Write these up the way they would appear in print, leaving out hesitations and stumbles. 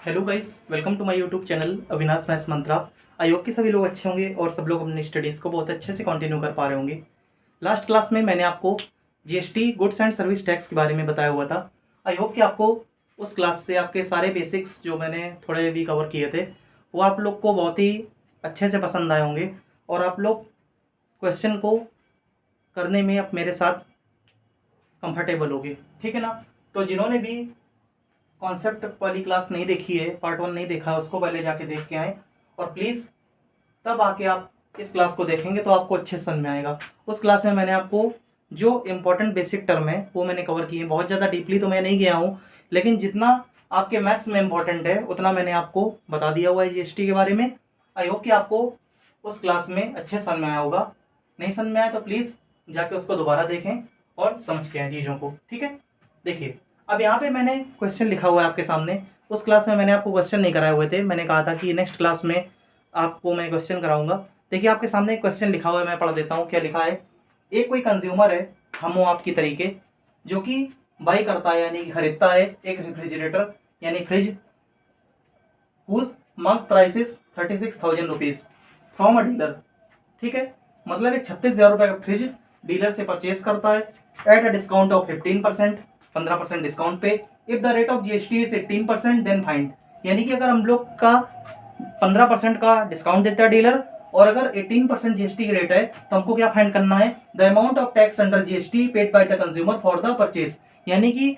Hello guys, welcome to my YouTube channel Avinash maths Mantra. I hope कि सभी लोग अच्छे होंगे और सब लोग अपनी स्टडीज़ को बहुत अच्छे से कंटिन्यू कर पा रहे होंगे। लास्ट क्लास में मैंने आपको GST goods and service tax के बारे में बताया हुआ था। आई होप कि आपको उस क्लास से आपके सारे बेसिक्स जो मैंने थोड़े भी कवर किए थे वो आप लोग को बहुत ही अच्छे से पसंद आए होंगे और आप लोग क्वेश्चन को करने में अब मेरे साथ कंफर्टेबल होगे, ठीक है ना। तो जिन्होंने भी कॉन्सेप्ट वाली क्लास नहीं देखी है, पार्ट 1 नहीं देखा है, उसको पहले जाके देख के आए और प्लीज़ तब आके आप इस क्लास को देखेंगे तो आपको अच्छे समझ में आएगा। उस क्लास में मैंने आपको जो इम्पोर्टेंट बेसिक टर्म है वो मैंने कवर किए हैं। बहुत ज़्यादा डीपली तो मैं नहीं गया हूँ, लेकिन जितना आपके मैथ्स में इम्पोर्टेंट है उतना मैंने आपको बता दिया हुआ है जीएसटी के बारे में। आई होप कि आपको उस क्लास में अच्छे समझ में आया होगा। नहीं समझ में आया तो प्लीज़ जाके उसको दोबारा देखें और समझ के आए चीज़ों को, ठीक है। देखिए, अब यहाँ पे मैंने क्वेश्चन लिखा हुआ है आपके सामने। उस क्लास में मैंने आपको क्वेश्चन नहीं कराए हुए थे, मैंने कहा था कि नेक्स्ट क्लास में आपको मैं क्वेश्चन कराऊंगा। देखिए, आपके सामने एक क्वेश्चन लिखा हुआ है, मैं पढ़ देता हूँ क्या लिखा है। एक कोई कंज्यूमर है, हम हो आपकी तरीके, जो कि बाई करता है यानी कि खरीदता है एक रेफ्रिजरेटर यानी fridge, whose month price is 36,000 rupees from a dealer. ठीक है, मतलब एक 36,000 रुपये का फ्रिज डीलर से परचेज करता है at a discount of 15%, 15% discount पे। If the rate of GST is 18% then find, यानी कि अगर हम लोग का 15% का डिस्काउंट देता है डीलर और अगर 18% जीएसटी की रेट है तो हमको क्या फाइंड करना है, the amount of tax under GST paid by the consumer for the purchase, यानी कि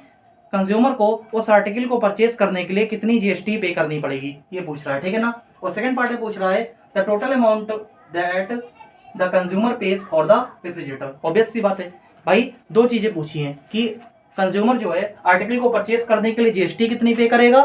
कंज्यूमर को उस आर्टिकल को परचेज करने के लिए कितनी जीएसटी पे करनी पड़ेगी, ये पूछ रहा है, ठीक है ना। और सेकंड पार्ट में पूछ रहा है the total amount that the consumer pays for the refrigerator. Obvious सी बात है भाई, दो चीजें पूछी हैं कि कंज्यूमर जो है आर्टिकल को परचेज करने के लिए जीएसटी कितनी पे करेगा,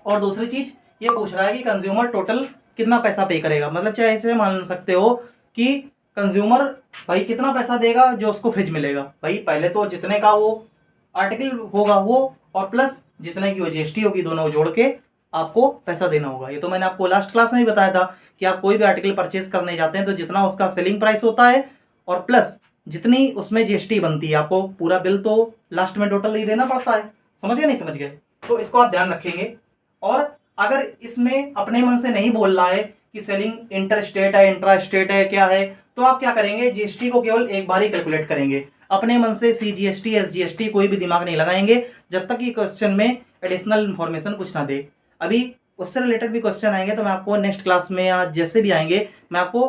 और दूसरी चीज ये पूछ रहा है कि कंज्यूमर टोटल कितना पैसा पे करेगा। मतलब चाहे ऐसे मान सकते हो कि कंज्यूमर भाई कितना पैसा देगा जो उसको फ्रिज मिलेगा। भाई पहले तो जितने का वो आर्टिकल होगा वो और प्लस जितने की वो जीएसटी होगी, दोनों जोड़ के आपको पैसा देना होगा। ये तो मैंने आपको लास्ट क्लास में ही बताया था कि आप कोई भी आर्टिकल परचेज करने जाते हैं तो जितना उसका सेलिंग प्राइस होता है और प्लस जितनी उसमें जीएसटी बनती है, आपको पूरा बिल तो लास्ट में टोटल ही देना पड़ता है। समझ गए नहीं समझ गए, तो इसको आप ध्यान रखेंगे। और अगर इसमें अपने मन से नहीं बोल रहा है कि सेलिंग इंटर स्टेट है, इंट्रा स्टेट है, क्या है, तो आप क्या करेंगे, जीएसटी को केवल एक बार ही कैलकुलेट करेंगे। अपने मन से सीजीएसटी एसजीएसटी कोई भी दिमाग नहीं लगाएंगे जब तक कि क्वेश्चन में एडिशनल इंफॉर्मेशन कुछ ना दे। अभी उससे रिलेटेड भी क्वेश्चन आएंगे तो मैं आपको नेक्स्ट क्लास में या जैसे भी आएंगे मैं आपको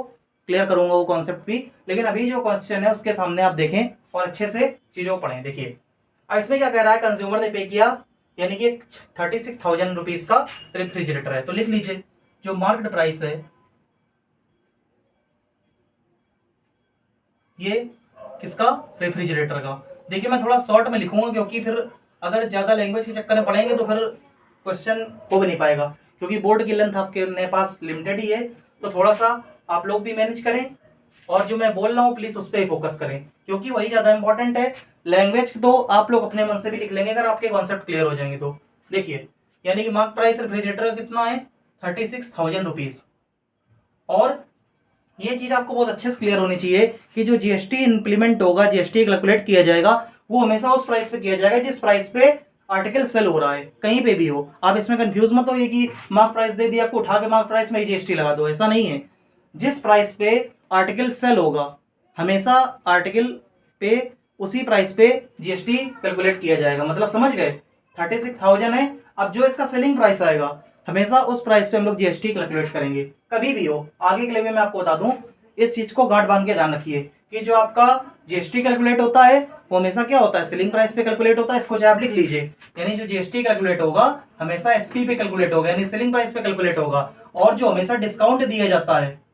क्लियर करूंगा वो कॉन्सेप्ट भी। लेकिन अभी जो क्वेश्चन है उसके सामने आप देखें और अच्छे से चीजों को पढ़ें। देखिए, अब इसमें क्या कह रहा है, कंज्यूमर ने पे किया यानी कि 36,000 रुपीज का रेफ्रिजरेटर है, तो लिख लीजिए जो मार्केट प्राइस है ये किसका, रेफ्रिजरेटर का। देखिए, मैं थोड़ा शॉर्ट में लिखूंगा क्योंकि फिर अगर ज्यादा लैंग्वेज के चक्कर में पढ़ेंगे तो फिर क्वेश्चन हो भी नहीं पाएगा, क्योंकि बोर्ड की लेंथ आपके पास लिमिटेड ही है। तो थोड़ा सा आप लोग भी मैनेज करें और जो मैं बोल रहा हूँ प्लीज उस पर ही फोकस करें, क्योंकि वही ज्यादा इंपॉर्टेंट है। लैंग्वेज तो आप लोग अपने मन से भी लिख लेंगे अगर आपके कॉन्सेप्ट क्लियर हो जाएंगे तो। देखिए, यानी कि मार्क प्राइस रेफ्रिजरेटर का कितना है, 36,000 रुपीज। और ये चीज आपको बहुत अच्छे से क्लियर होनी चाहिए कि जो जीएसटी इंप्लीमेंट होगा, जीएसटी कैलकुलेट किया जाएगा, वो हमेशा उस प्राइस पे किया जाएगा जिस प्राइस पे आर्टिकल सेल हो रहा है, कहीं पे भी हो। आप इसमें कंफ्यूज मत होइए कि मार्क प्राइस दे दिया आपको, उठा के मार्क प्राइस में जीएसटी लगा दो, ऐसा नहीं है। जिस प्राइस पे आर्टिकल सेल होगा हमेशा आर्टिकल पे उसी प्राइस पे जीएसटी कैलकुलेट किया जाएगा। मतलब समझ गए, 36,000 है, अब जो इसका सेलिंग प्राइस आएगा हमेशा उस प्राइस पे हम लोग जीएसटी कैलकुलेट करेंगे, कभी भी हो। आगे के लिए मैं आपको बता दूं, इस चीज को गांठ बांध के ध्यान रखिए कि जो आपका जीएसटी कैलकुलेट होता है वो हमेशा क्या होता है, सेलिंग प्राइस पे कैलकुलेट होता है। इसको चाहे आप लिख लीजिए, यानी जो जीएसटी कैलकुलेट होगा हमेशा एसपी पे कैलकुलेट होगा, यानी सेलिंग प्राइस पे कैलकुलेट होगा। और जो हमेशा डिस्काउंट दिया जाता है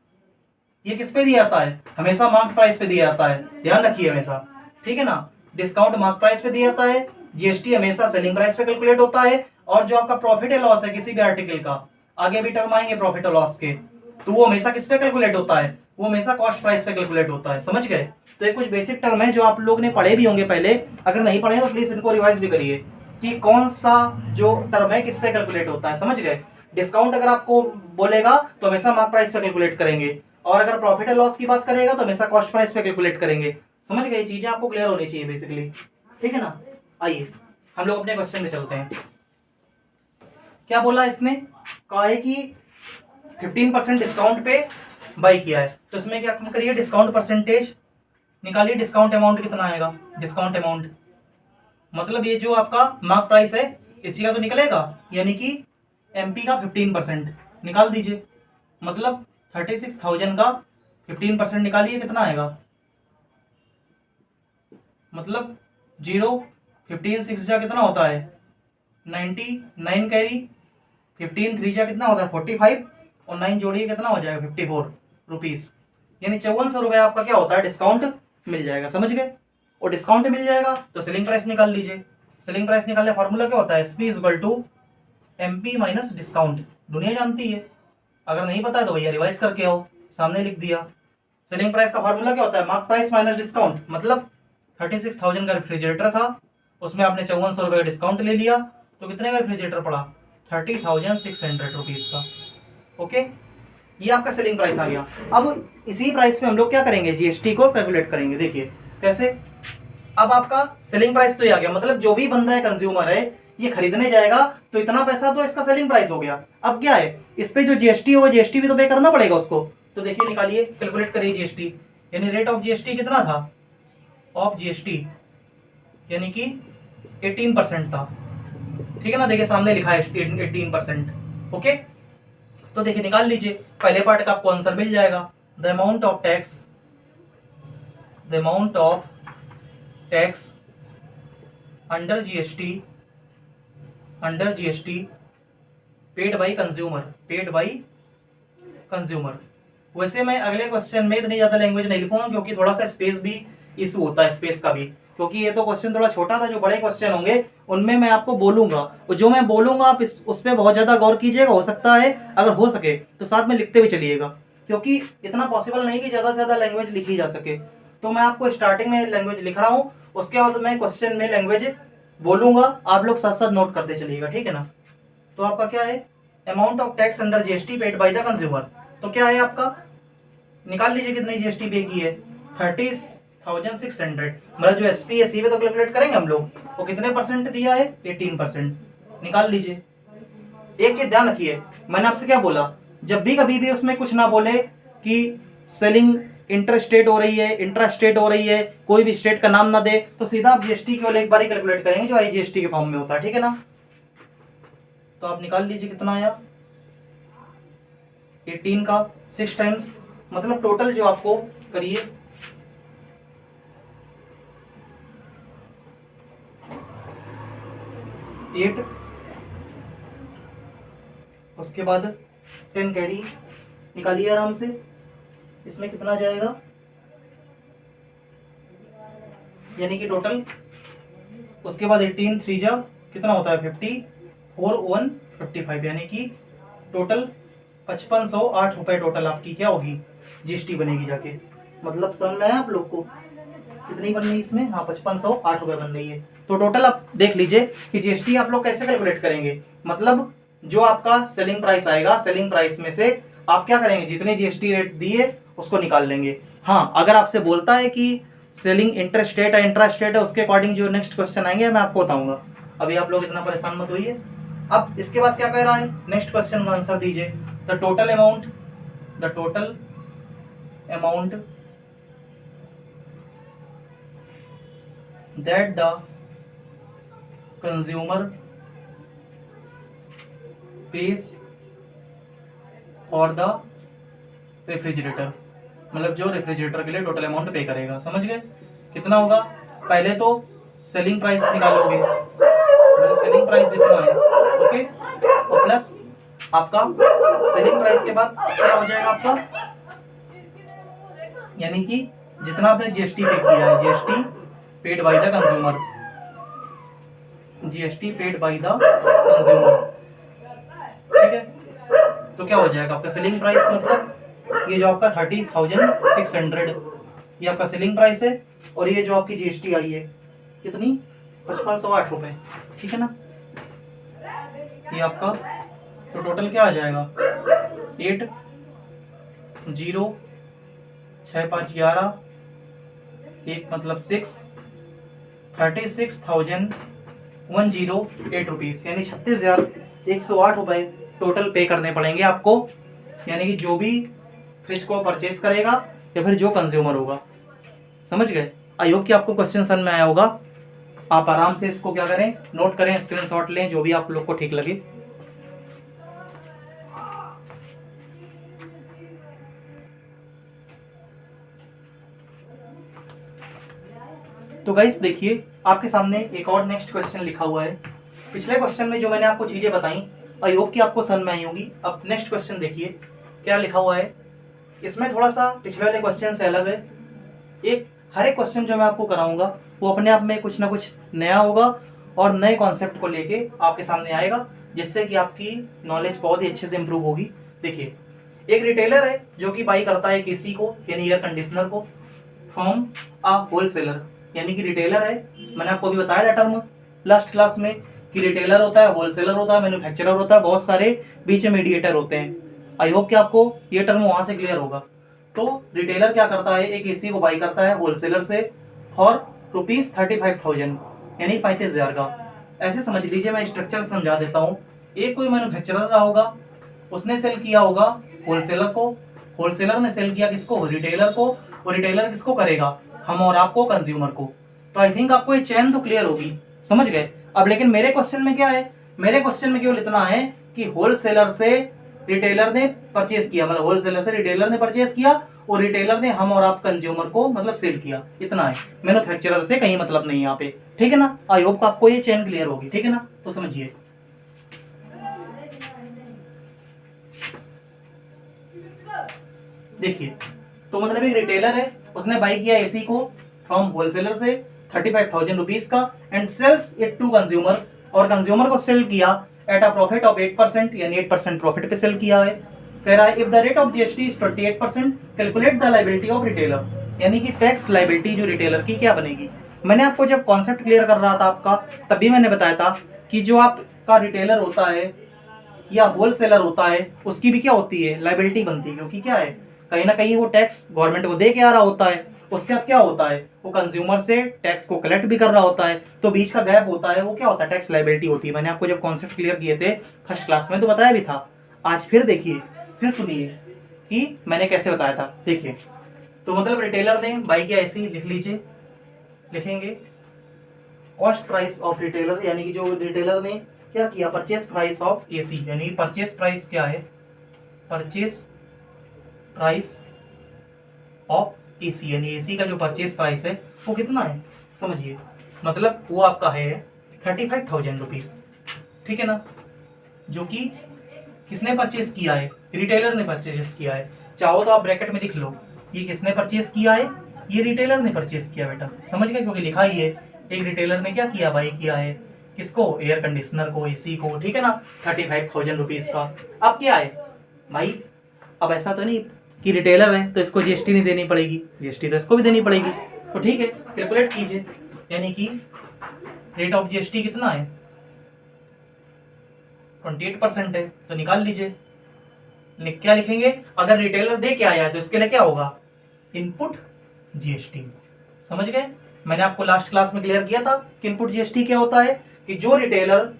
ये किस पे दिया जाता है, हमेशा मार्क प्राइस पे दिया जाता है, ध्यान रखिए हमेशा, ठीक है ना। डिस्काउंट मार्क प्राइस पे दिया जाता है, जीएसटी हमेशा सेलिंग प्राइस पे कैलकुलेट होता है। और जो आपका प्रॉफिट या लॉस है किसी भी आर्टिकल का, आगे भी टर्म आएंगे प्रॉफिट और लॉस के, तो वो हमेशा किस पे कैलकुलेट होता है, वो हमेशा कॉस्ट प्राइस पे कैलकुलेट होता है। समझ गए। तो ये कुछ बेसिक टर्म है जो आप लोग ने पढ़े भी होंगे पहले, अगर नहीं पढ़े तो प्लीज इनको रिवाइज भी करिए कि कौन सा जो टर्म है किस पे कैलकुलेट होता है। समझ गए। डिस्काउंट अगर आपको बोलेगा तो हमेशा मार्क प्राइस पे कैलकुलेट करेंगे, और अगर प्रॉफिट एंड लॉस की बात करेगा तो हमेशा कॉस्ट प्राइस पे कैलकुलेट करेंगे। समझ गए, चीजें आपको क्लियर होनी चाहिए बेसिकली, ठीक है ना। आइए हम लोग अपने क्वेश्चन में चलते हैं। क्या बोला इसने, कहा है कि 15% डिस्काउंट पे बाई किया है, तो इसमें क्या करिए, डिस्काउंट परसेंटेज निकालिए। डिस्काउंट अमाउंट कितना आएगा, डिस्काउंट अमाउंट मतलब ये जो आपका मार्क प्राइस है इसी का तो निकलेगा, यानी कि एमपी का 15% निकाल दीजिए। मतलब 36,000 का 15% निकालिए, कितना आएगा, मतलब 0, 15 6 जा कितना होता है 99 कैरी, 15 3 जा कितना होता है 45, और 9 जोड़िए कितना हो जाएगा 54 रुपीज, यानी 5400 रुपये आपका क्या होता है डिस्काउंट मिल जाएगा, समझ गए। और डिस्काउंट मिल जाएगा तो सेलिंग प्राइस निकाल लीजिए। सेलिंग प्राइस निकालने फॉर्मूला क्या होता है, SP equal to MP minus discount, दुनिया जानती है, अगर नहीं पता है तो भैया रिवाइज करके आओ, सामने लिख दिया। सेलिंग प्राइस का फॉर्मूला क्या होता है, मार्क प्राइस माइनस डिस्काउंट, मतलब 36,000 का रेफ्रिजरेटर था, उसमें आपने 5400 रुपये का डिस्काउंट ले लिया, तो कितने का रेफ्रिजरेटर पड़ा 30,600 रुपीज का। ओके, ये आपका सेलिंग प्राइस आ गया। अब इसी प्राइस पे हम लोग क्या करेंगे, जीएसटी को कैलकुलेट करेंगे। देखिए कैसे, अब आपका सेलिंग प्राइस तो ये आ गया, मतलब जो भी बंदा है कंज्यूमर है ये खरीदने जाएगा तो इतना पैसा तो इसका सेलिंग प्राइस हो गया। अब क्या है, इस पे जो जीएसटी होगा जीएसटी भी तो पे करना पड़ेगा उसको, तो देखिए निकालिए, कैलकुलेट करिए जीएसटी, यानी रेट ऑफ जीएसटी कितना था, ऑफ जीएसटी यानी कि 18% था, ठीक है ना, देखिए सामने लिखा है 18%। ओके, तो देखिए निकाल लीजिए, पहले पार्ट का आपको आंसर मिल जाएगा, the amount of tax, the amount of tax under GST, under GST paid by consumer, paid by consumer. वैसे मैं अगले क्वेश्चन में इतनी ज्यादा लैंग्वेज नहीं लिखूंगा क्योंकि थोड़ा सा स्पेस भी इशू होता है, स्पेस का भी, क्योंकि ये तो क्वेश्चन थोड़ा छोटा था, जो बड़े क्वेश्चन होंगे उनमें मैं आपको बोलूंगा, और जो मैं बोलूंगा आप उस पर बहुत ज्यादा गौर कीजिएगा, हो सकता है अगर हो सके तो साथ में लिखते भी चलिएगा, क्योंकि इतना पॉसिबल नहीं कि ज्यादा से ज्यादा लैंग्वेज लिखी जा सके। तो मैं आपको स्टार्टिंग में लैंग्वेज लिख रहा हूँ, उसके बाद मैं क्वेश्चन में लैंग्वेज बोलूंगा, आप लोग साथ साथ नोट करते चलिएगा, ठीक है ना। तो आपका क्या है, amount of tax under GST paid by the consumer, तो क्या है आपका, निकाल लीजिए कितनी जीएसटी पे की है 30,600, मतलब जो एसपी है सी पे तो कैलकुलेट करेंगे हम लोग, वो कितने परसेंट दिया है 18%, निकाल लीजिए। एक चीज ध्यान रखिए, मैंने आपसे क्या बोला, जब भी कभी भी उसमें कुछ ना बोले कि सेलिंग इंटर स्टेट हो रही है, इंट्रा स्टेट हो रही है, कोई भी स्टेट का नाम ना दे, तो सीधा आप जीएसटी केवल एक बार ही कैलकुलेट करेंगे जो आईजीएसटी के फॉर्म में होता है, ठीक है ना। तो आप निकाल लीजिए कितना आया 18 का 6 टाइम्स, मतलब टोटल जो आपको करिए 8, उसके बाद 10 कैरी, निकालिए आराम से, इसमें कितना जाएगा, यानी कि टोटल, उसके बाद 18 3 जा कितना होता है 50, 4 1 55, यानी कि टोटल 5508 रुपए टोटल आपकी क्या होगी जीएसटी बनेगी जाके, मतलब समझ में आया आप लोग को, कितनी बन रही इसमें, हाँ 5508 रुपए बन रही है। तो टोटल आप देख लीजिए कि जीएसटी आप लोग कैसे कैलकुलेट करेंगे, मतलब जो आपका सेलिंग प्राइस आएगा, सेलिंग प्राइस में से आप क्या करेंगे, जितने जीएसटी रेट दिए उसको निकाल लेंगे। हाँ, अगर आपसे बोलता है कि सेलिंग इंटर स्टेट है इंट्रा स्टेट है, उसके अकॉर्डिंग जो नेक्स्ट क्वेश्चन आएंगे मैं आपको बताऊंगा, अभी आप लोग इतना परेशान मत होइए। अब इसके बाद क्या कह रहा है, नेक्स्ट क्वेश्चन का आंसर दीजिए, the total amount, the total amount that the consumer pays for the refrigerator, मतलब जो रेफ्रिजरेटर के लिए टोटल अमाउंट पे करेगा, समझ गए कितना होगा। पहले तो सेलिंग प्राइस निकालोगे, मतलब सेलिंग प्राइस जितना है, ओके, और प्लस आपका सेलिंग प्राइस के बाद क्या हो जाएगा आपका, यानी कि जितना आपने जीएसटी पे किया है, GST paid by the consumer, GST paid by the consumer, ठीक है। तो क्या हो जाएगा आपका सेलिंग प्राइस, मतलब ये जो आपका 30,600 ये आपका सेलिंग प्राइस है, और ये जो आपकी जीएसटी आई है कितनी 5508 रुपए, ठीक है ना, ये आपका, तो टोटल क्या आ जाएगा 8 0 6 5 11 एक मतलब 6 36,108 रुपीज, यानी 36,000 108 रुपये टोटल पे करने पड़ेंगे आपको, यानी कि जो भी फ्रिज को परचेज करेगा या फिर जो कंज्यूमर होगा। समझ गए? आई होप कि आपको क्वेश्चन समझ में आया होगा। आप आराम से इसको क्या करें, नोट करें, स्क्रीनशॉट लें, जो भी आप लोग को ठीक लगे। तो गाइस देखिए, आपके सामने एक और नेक्स्ट क्वेश्चन लिखा हुआ है। पिछले क्वेश्चन में जो मैंने आपको चीजें बताई, आई होप कि आपको समझ में आई होंगी। अब नेक्स्ट क्वेश्चन देखिए क्या लिखा हुआ है। इसमें थोड़ा सा पिछले वाले क्वेश्चन से अलग है। हर एक क्वेश्चन जो मैं आपको कराऊंगा वो अपने आप में कुछ ना कुछ नया होगा और नए कॉन्सेप्ट को लेके आपके सामने आएगा, जिससे कि आपकी नॉलेज बहुत ही अच्छे से इंप्रूव होगी। देखिए, एक रिटेलर है जो कि बाई करता है एसी को, यानी एयर कंडीशनर को, फ्रॉम अ होलसेलर, यानी कि रिटेलर है। मैंने आपको अभी बताया था टर्म लास्ट क्लास में कि रिटेलर होता है, होलसेलर होता है, मैन्युफैक्चरर होता है, बहुत सारे बीच में मीडिएटर होते हैं। आई होप कि आपको ये टर्म वहां से क्लियर होगा। तो रिटेलर क्या करता है, एक एसी को बाई करता है होलसेलर से फॉर ₹35,000, यानी 35,000 का। ऐसे समझ लीजिए, मैं स्ट्रक्चर समझा देता हूँ। एक कोई मैन्युफैक्चरर रहा होगा, उसने सेल किया होगा होलसेलर को, होलसेलर ने सेल किया किसको, रिटेलर को, और रिटेलर किसको करेगा, हम और आपको, कंज्यूमर को। तो आई थिंक आपको ये चैन तो क्लियर होगी, समझ गए। अब लेकिन मेरे क्वेश्चन में क्या है, मेरे क्वेश्चन में केवल इतना है कि होलसेलर से रिटेलर ने परचेज किया, मतलब होलसेलर से रिटेलर ने परचेज किया और रिटेलर ने हम और आप कंज्यूमर को मतलब सेल किया, इतना है। मैन्युफैक्चरर से कहीं मतलब नहीं यहाँ पे, ठीक है ना। आई होप आपको ये चैन क्लियर होगी, ठीक है ना। तो समझिए, देखिए, तो मतलब एक रिटेलर है, उसने बाई किया एसी को फ्रॉम होलसेलर से 35,000 रुपीज का and sells it to consumer, और कंज्यूमर को सेल किया एट अ प्रॉफिट ऑफ 8%, यानी 8% प्रॉफिट पे सेल किया है। कह रहा है if the rate of GST is 28%, calculate the liability of retailer, यानी कि टैक्स लायबिलिटी जो रिटेलर की क्या बनेगी। मैंने आपको जब कॉन्सेप्ट क्लियर कर रहा था आपका, तभी मैंने बताया था कि जो आपका रिटेलर होता है या होलसेलर होता है, उसकी भी क्या होती है, लायबिलिटी बनती है, क्योंकि क्या है, कहीं ना कहीं वो टैक्स गवर्नमेंट को दे के आ रहा होता है। उसके बाद क्या होता है, वो कंज्यूमर से टैक्स को कलेक्ट भी कर रहा होता है, तो बीच का गैप होता है, वो क्या होता है, टैक्स लायबिलिटी होती है। मैंने आपको जब कॉन्सेप्ट क्लियर किए थे फर्स्ट क्लास में तो बताया भी था। आज फिर देखिए, फिर सुनिए कि मैंने कैसे बताया था। देखिए, तो मतलब रिटेलर ने बाई किया ऐसी, लिख लीजिए, लिखेंगे कॉस्ट प्राइस ऑफ रिटेलर, यानी कि जो रिटेलर ने क्या किया, परचेस प्राइस ऑफ एसी, यानी परचेस प्राइस क्या है, परचेस प्राइस ऑफ एसी, यानी एसी का जो परचेस प्राइस है वो कितना है, समझिए, मतलब वो आपका है 35,000 रुपीज, ठीक है ना। जो कि किसने परचेस किया है, रिटेलर ने परचेस किया है। चाहो तो आप ब्रैकेट में लिख लो, ये किसने परचेस किया है, ये रिटेलर ने परचेस किया बेटा, समझ गए, क्योंकि लिखा ही है एक रिटेलर ने क्या किया, बाई किया है किसको, एयर कंडीशनर को, एसी को, ठीक है ना, 35,000 रुपीज का। अब क्या है भाई, अब ऐसा तो नहीं कि रिटेलर है तो इसको जीएसटी नहीं देनी पड़ेगी, जीएसटी तो इसको भी देनी पड़ेगी। तो ठीक है, कैलकुलेट कीजिए, यानी कि रेट ऑफ जीएसटी कितना है, 28% है, तो निकाल लीजिए। क्या लिखेंगे, अगर रिटेलर दे के आया है तो इसके लिए क्या होगा, इनपुट जीएसटी, समझ गए। मैंने आपको लास्ट क्लास में क्लियर किया था कि इनपुट जीएसटी क्या होता है, कि जो रिटेलर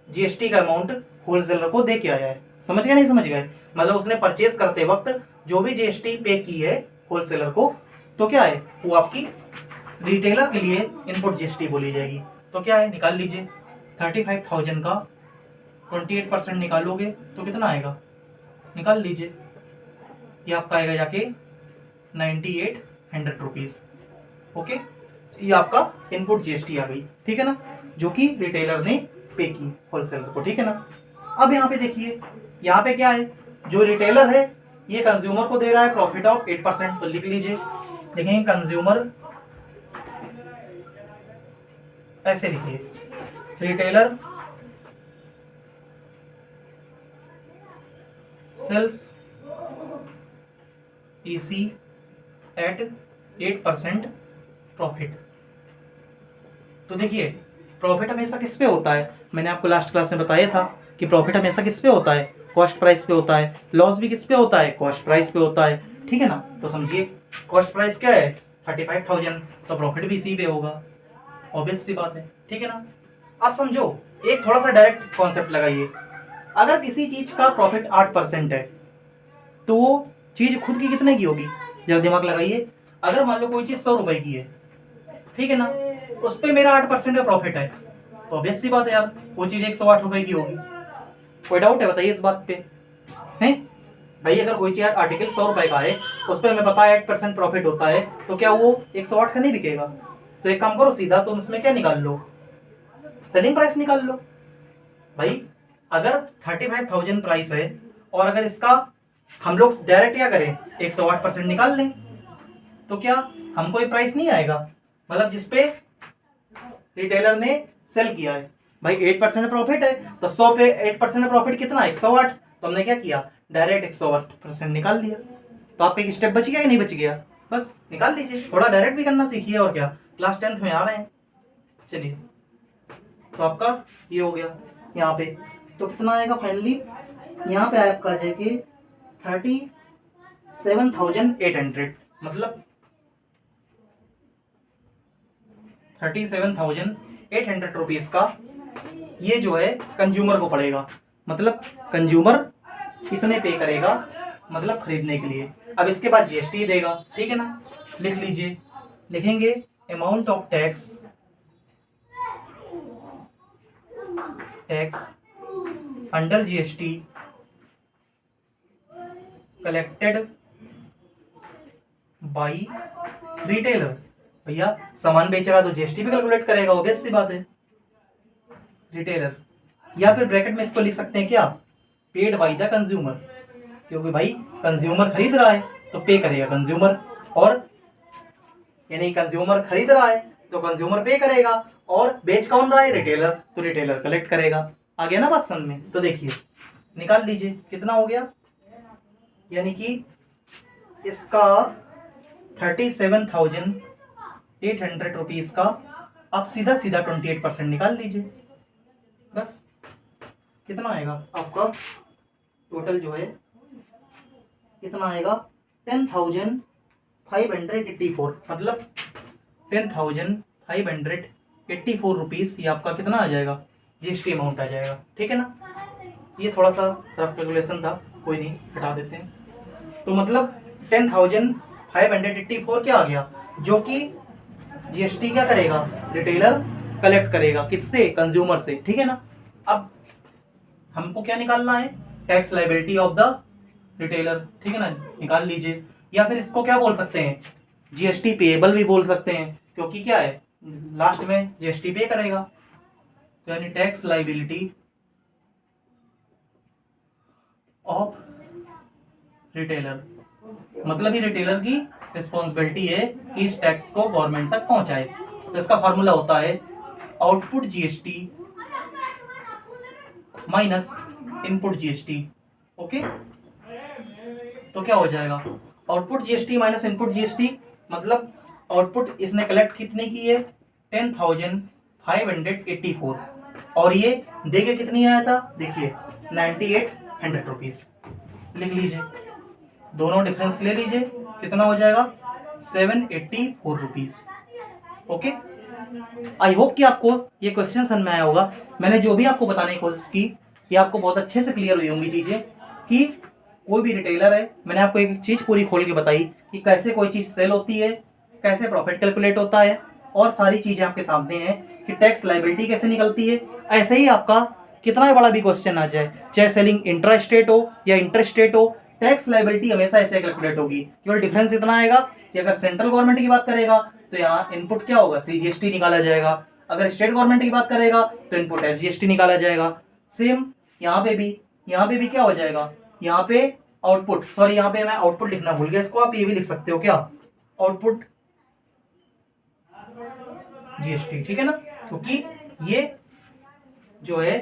जीएसटी का अमाउंट होलसेलर को दे के आया है, समझ गए, नहीं समझ गए, मतलब उसने परचेज करते वक्त जो भी जीएसटी पे की है होलसेलर को, तो क्या है, वो आपकी रिटेलर के लिए इनपुट जीएसटी बोली जाएगी। तो क्या है, निकाल लीजिए, 35,000 का 28% निकालोगे तो कितना आएगा, निकाल लीजिए, ये आपका आएगा जाके 9,800 रुपीज। ओके, ये आपका इनपुट जीएसटी आ गई, ठीक है ना, जो कि रिटेलर ने पे की होलसेलर को, ठीक है ना। अब यहाँ पे देखिए, यहाँ पे क्या है, जो रिटेलर है ये कंज्यूमर को दे रहा है प्रॉफिट ऑफ 8%, तो लिख लीजिए, देखेंगे कंज्यूमर, ऐसे लिखिए, retailer sells AC at 8% profit. तो देखिए, प्रॉफिट हमेशा किस पे होता है, मैंने आपको लास्ट क्लास में बताया था कि प्रॉफिट हमेशा किस पे होता है, कॉस्ट प्राइस पे होता है। लॉस भी किस पे होता है, कॉस्ट प्राइस पे होता है, ठीक है ना। तो समझिए, कॉस्ट प्राइस क्या है, 35,000, तो प्रॉफिट भी इसी पे होगा, ऑब्वियस सी बात है, ठीक है ना। आप समझो, एक थोड़ा सा डायरेक्ट कॉन्सेप्ट लगाइए। अगर किसी चीज का प्रॉफिट 8% है तो वो चीज खुद की कितने की होगी, जरा दिमाग लगाइए। अगर मान लो कोई चीज 100 रुपए की है, ठीक है ना, उस पर मेरा 8% का प्रॉफिट है, तो ऑब्वियस सी बात है यार वो चीज 108 रुपए की होगी। कोई डाउट है बताइए इस बात पे? है भाई, अगर कोई चीज आर्टिकल 100 रुपए का है, उस पर हमें पता है 8% प्रॉफिट होता है, तो क्या वो 108 का नहीं बिकेगा? तो एक काम करो सीधा, तुम इसमें क्या निकाल लो, सेलिंग प्राइस निकाल लो। भाई अगर 35,000 प्राइस है और अगर इसका हम लोग डायरेक्ट क्या करें, 108% निकाल लें, तो क्या हमको ये प्राइस नहीं आएगा, मतलब जिसपे रिटेलर ने सेल किया है। भाई 8% प्रॉफिट है, तो 100 पे 8% प्रॉफिट कितना, 108। तो हमने क्या किया, डायरेक्ट 108% निकाल लिया। तो आपका एक स्टेप बच गया कि नहीं बच गया? बस निकाल लीजिए, थोड़ा डायरेक्ट भी करना सीखिए, और क्या, क्लास 10th में आ रहे हैं। चलिए, तो आपका ये हो गया यहाँ पे। तो कितना आएगा फाइनली, यहाँ पे आपका आ जाएगी 37,800, मतलब 37,800 रुपीज का ये जो है कंज्यूमर को पड़ेगा। मतलब कंज्यूमर कितने पे करेगा, मतलब खरीदने के लिए। अब इसके बाद जीएसटी देगा, ठीक है ना, लिख लीजिए, लिखेंगे amount of tax under GST collected by retailer. भैया सामान बेच रहा तो जीएसटी भी कैलकुलेट करेगा, ऑब्वियस सी बात है, रिटेलर। या फिर ब्रैकेट में इसको लिख सकते हैं क्या, पेड बाई द कंज्यूमर, क्योंकि भाई कंज्यूमर खरीद रहा है तो पे करेगा कंज्यूमर, और यानी कंज्यूमर खरीद रहा है तो कंज्यूमर पे करेगा, और बेच कौन रहा है, रिटेलर, तो रिटेलर कलेक्ट करेगा। आ गया ना बात समझ में? तो देखिए निकाल दीजिए कितना हो गया, यानी कि इसका 37,800 रुपीज का आप सीधा सीधा 28% निकाल दीजिए। बस कितना आएगा आपका टोटल जो है, कितना आएगा 10,584, मतलब 10,584 रुपीज, ये आपका कितना आ जाएगा, जीएसटी अमाउंट आ जाएगा, ठीक है ना। ये थोड़ा सा रफ कैलकुलेशन था, कोई नहीं, हटा देते हैं। तो मतलब 10,584 क्या आ गया, जो कि जीएसटी क्या करेगा, रिटेलर कलेक्ट करेगा, किससे, कंज्यूमर से, ठीक है ना। अब हमको क्या निकालना है, tax liability of the retailer, ठीक है ना, निकाल लीजिए। या फिर इसको क्या बोल सकते हैं, जीएसटी पेएबल भी बोल सकते हैं, क्योंकि क्या है, लास्ट में जीएसटी पे करेगा, तो यानी टैक्स लायबिलिटी ऑफ रिटेलर, मतलब ही रिटेलर की रिस्पॉन्सिबिलिटी है कि इस टैक्स को गवर्नमेंट तक पहुंचाए। तो इसका फॉर्मूला होता है output GST minus input GST. Okay, तो क्या हो जाएगा, output GST minus input GST, मतलब आउटपुट इसने कलेक्ट कितने की है, 10,584, और ये देके कितनी आया था, देखिए 9,800 रुपीज। लिख लीजिए, दोनों डिफरेंस ले लीजिए, कितना हो जाएगा, 784 रुपीज। ओके, आई होप कि आपको ये क्वेश्चन समझ में आया होगा। मैंने जो भी आपको बताने की कोशिश की, ये आपको बहुत अच्छे से क्लियर हुई होंगी चीजें, कि कोई भी रिटेलर है, मैंने आपको एक चीज पूरी खोल के बताई कि कैसे कोई चीज सेल होती है, कैसे प्रॉफिट कैलकुलेट होता है, और सारी चीजें आपके सामने हैं कि टैक्स लायबिलिटी कैसे निकलती है। ऐसे ही आपका कितना बड़ा भी क्वेश्चन आ जाए, चाहे सेलिंग इंट्रा स्टेट हो या इंटर स्टेट हो, टैक्स लायबिलिटी हमेशा ऐसे कैलकुलेट होगी। केवल डिफरेंस इतना आएगा कि अगर सेंट्रल गवर्नमेंट की बात करेगा तो यहाँ इनपुट क्या होगा, सीजीएसटी निकाला जाएगा, अगर स्टेट गवर्नमेंट की बात करेगा तो इनपुट एसजीएसटी निकाला जाएगा। सेम यहाँ पे भी क्या हो जाएगा, यहाँ पे आउटपुट, सॉरी यहाँ पे मैं आउटपुट लिखना भूल गया, इसको आप ये भी लिख सकते हो क्या, आउटपुट जीएसटी, ठीक है ना, क्योंकि ये जो है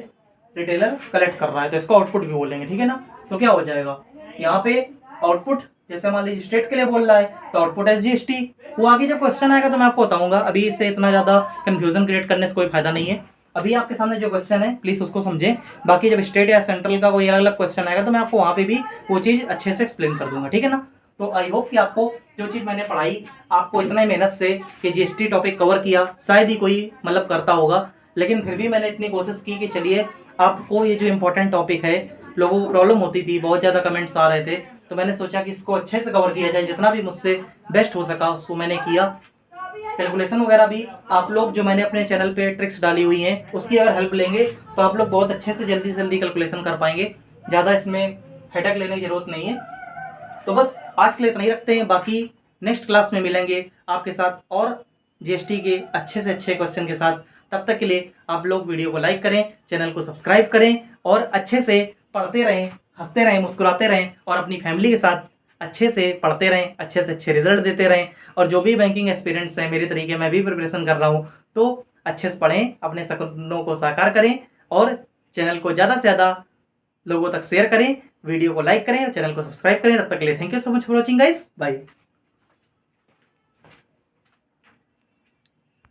रिटेलर कलेक्ट कर रहा है तो इसको आउटपुट भी बोलेंगे, ठीक है ना। तो क्या हो जाएगा, यहाँ पे आउटपुट, जैसे मान लीजिए स्टेट के लिए बोल रहा है तो आउटपुट एसजीएसटी, वो आगे जब क्वेश्चन आएगा तो मैं आपको बताऊंगा, अभी इससे इतना ज्यादा कंफ्यूजन क्रिएट करने से कोई फायदा नहीं है। अभी आपके सामने जो क्वेश्चन है प्लीज उसको समझें, बाकी जब स्टेट या सेंट्रल का कोई अलग अलग क्वेश्चन आएगा तो मैं आपको वहां पे भी वो चीज अच्छे से एक्सप्लेन कर दूंगा, ठीक है ना। तो आई होप कि आपको जो चीज मैंने पढ़ाई, आपको इतना ही मेहनत से कि जीएसटी टॉपिक कवर किया, शायद ही कोई मतलब करता होगा, लेकिन फिर भी मैंने इतनी कोशिश की कि चलिए आपको ये जो इम्पोर्टेंट टॉपिक है, लोगों को प्रॉब्लम होती थी, बहुत ज़्यादा कमेंट्स आ रहे थे, तो मैंने सोचा कि इसको अच्छे से कवर किया जाए, जितना भी मुझसे बेस्ट हो सका उसको मैंने किया। कैलकुलेशन वगैरह भी आप लोग जो मैंने अपने चैनल पे ट्रिक्स डाली हुई हैं उसकी अगर हेल्प लेंगे तो आप लोग बहुत अच्छे से जल्दी से जल्दी कैलकुलेशन कर पाएंगे, ज़्यादा इसमें हेडेक लेने की ज़रूरत नहीं है। तो बस आज के लिए इतना ही रखते हैं, बाकी नेक्स्ट क्लास में मिलेंगे आपके साथ और जीएसटी के अच्छे से अच्छे क्वेश्चन के साथ। तब तक के लिए आप लोग वीडियो को लाइक करें, चैनल को सब्सक्राइब करें और अच्छे से पढ़ते रहें, हंसते रहें, मुस्कुराते रहें और अपनी फैमिली के साथ अच्छे से पढ़ते रहें, अच्छे से अच्छे रिजल्ट देते रहें। और जो भी बैंकिंग एक्सपीरियंस है मेरे तरीके, मैं भी प्रिपरेशन कर रहा हूँ, तो अच्छे से पढ़ें, अपने सपनों को साकार करें और चैनल को ज़्यादा से ज़्यादा लोगों तक शेयर करें, वीडियो को लाइक करें और चैनल को सब्सक्राइब करें। तब तक के लिए thank you so much for watching guys, bye.